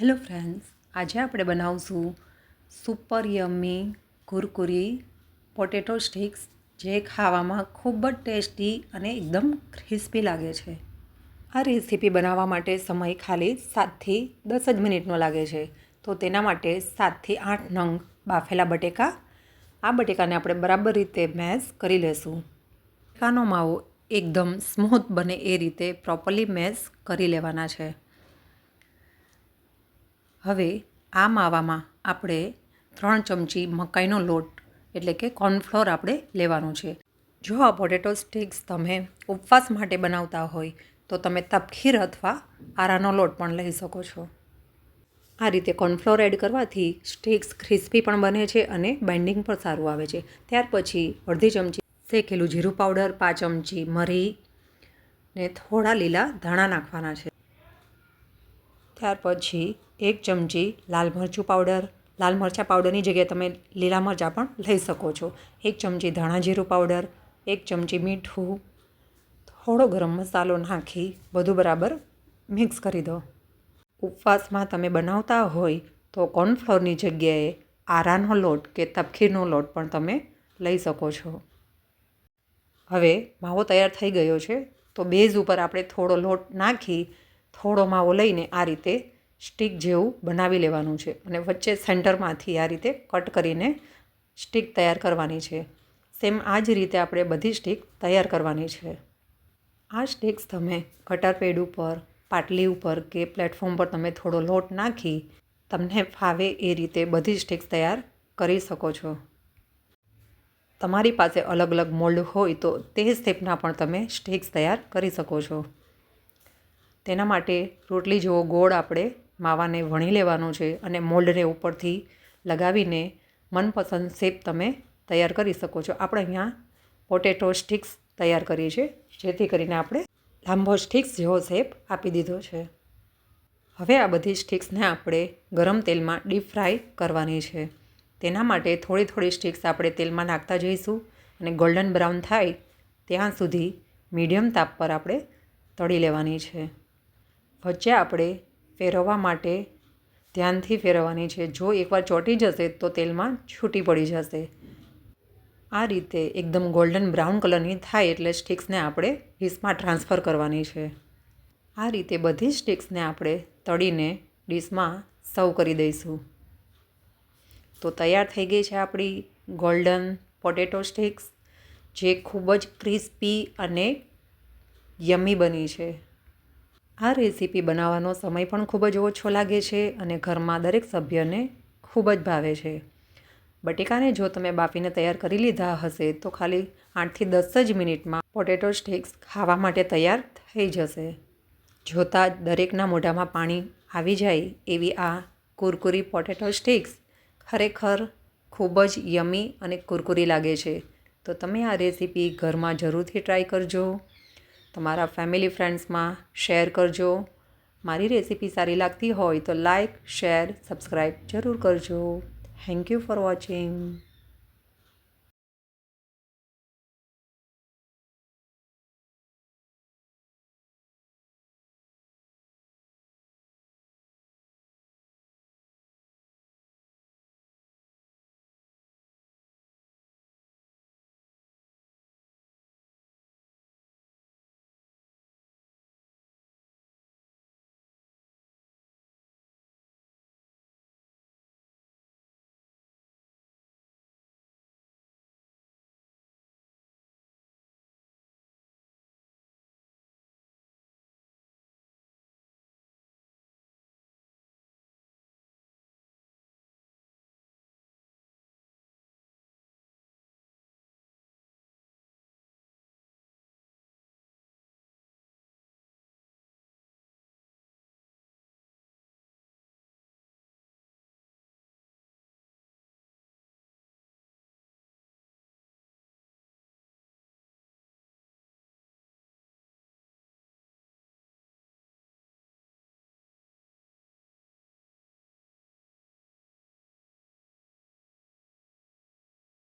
Hello friends, આજે આપણે બનાવશું સુપર યમ્મી કુરકુરી પોટેટો સ્ટિક્સ, જે ખાવામાં ખૂબ જ ટેસ્ટી અને એકદમ ક્રિસ્પી લાગે છે. આ રેસીપી બનાવવા માટે સમય ખાલી 7થી 10 જ મિનિટનો લાગે છે. તો તેના માટે 7થી 8 નંગ બાફેલા બટેકા. આ બટેકાને આપણે બરાબર રીતે મેશ કરી લેશું. બટેકાનો માવો એકદમ સ્મૂથ બને એ રીતે પ્રોપરલી મેશ કરી લેવાના છે. હવે આ માવામાં આપણે 3 ચમચી મકાઈનો લોટ એટલે કે કોર્નફ્લોર આપણે લેવાનું છે. જો આ પોટેટો સ્ટિક્સ તમે ઉપવાસ માટે બનાવતા હોય તો તમે તપખીર અથવા આરાનો લોટ પણ લઈ શકો છો. આ રીતે કોર્નફ્લોર એડ કરવાથી સ્ટિક્સ ક્રિસ્પી પણ બને છે અને બાઇન્ડિંગ પણ સારું આવે છે. ત્યાર પછી અડધી ચમચી શેકેલું જીરું પાવડર, 5 ચમચી મરી ને થોડા લીલા ધાણા નાખવાના છે. ત્યાર પછી 1 ચમચી લાલ મરચું પાવડર. લાલ મરચાં પાવડરની જગ્યાએ તમે લીલા મરચાં પણ લઈ શકો છો. 1 ચમચી ધાણા જીરું પાવડર, 1 ચમચી મીઠું, થોડો ગરમ મસાલો નાખી બધું બરાબર મિક્સ કરી દો. ઉપવાસમાં તમે બનાવતા હોય તો કોર્નફ્લોરની જગ્યાએ આરાનો લોટ કે તપખીરનો લોટ પણ તમે લઈ શકો છો. હવે માવો તૈયાર થઈ ગયો છે. તો બેઝ ઉપર આપણે થોડો લોટ નાખી થોડો માવો લઈને આ રીતે સ્ટિક જેવું બનાવી લેવાનું છે અને વચ્ચે સેન્ટરમાંથી આ રીતે કટ કરીને સ્ટિક તૈયાર કરવાની છે. સેમ આ જ રીતે આપણે બધી સ્ટિક તૈયાર કરવાની છે. આ સ્ટિક્સ તમે કટર પેડ ઉપર, પાટલી ઉપર કે પ્લેટફોર્મ પર તમે થોડો લોટ નાખી તમને ફાવે એ રીતે બધી સ્ટિક્સ તૈયાર કરી શકો છો. તમારી પાસે અલગ અલગ મોલ્ડ હોય તો તે શેપના પણ તમે સ્ટિક્સ તૈયાર કરી શકો છો. તેના માટે રોટલી જેવો ગોળ આપણે માવાને વણી લેવાનો છે અને મોલ્ડને ઉપરથી લગાવીને મનપસંદ શેપ તમે તૈયાર કરી શકો છો. આપણે અહીંયા પોટેટો સ્ટિક્સ તૈયાર કરીએ છીએ, જેથી કરીને આપણે લાંબો સ્ટિક્સ જેવો શેપ આપી દીધો છે. હવે આ બધી સ્ટિક્સને આપણે ગરમ તેલમાં ડીપ ફ્રાય કરવાની છે. તેના માટે થોડી થોડી સ્ટિક્સ આપણે તેલમાં નાખતા જઈશું અને ગોલ્ડન બ્રાઉન થાય ત્યાં સુધી મીડિયમ તાપ પર આપણે તળી લેવાની છે. વચ્ચે આપણે ફેરવવા માટે ધ્યાનથી ફેરવવાની છે. જો એકવાર ચોંટી જશે તો તેલમાં છૂટી પડી જશે. આ રીતે એકદમ ગોલ્ડન બ્રાઉન કલરની થાય એટલે સ્ટિક્સને આપણે ડીશમાં ટ્રાન્સફર કરવાની છે. આ રીતે બધી સ્ટિક્સને આપણે તળીને ડીશમાં સર્વ કરી દઈશું. તો તૈયાર થઈ ગઈ છે આપણી ગોલ્ડન પોટેટો સ્ટિક્સ, જે ખૂબ જ ક્રિસ્પી અને યમ્મી બની છે. આ રેસીપી બનાવવાનો સમય પણ ખૂબ જ ઓછો લાગે છે અને ઘરમાં દરેક સભ્યને ખૂબ જ ભાવે છે. બટેકાને જો તમે બાફીને તૈયાર કરી લીધા હશે તો ખાલી 8થી 10 જ મિનિટમાં પોટેટો સ્ટિક્સ ખાવા માટે તૈયાર થઈ જશે. જોતાં જ દરેકના મોઢામાં પાણી આવી જાય એવી આ કુરકુરી પોટેટો સ્ટિક્સ ખરેખર ખૂબ જ યમ્મી અને કુરકુરી લાગે છે. તો તમે આ રેસીપી ઘરમાં જરૂરથી ટ્રાય કરજો. તમારા ફેમિલી ફ્રેન્ડ્સમાં શેર કરજો. મારી રેસીપી સારી લાગતી હોય તો લાઈક, શેર, સબસ્ક્રાઈબ જરૂર કરજો. Thank you for watching.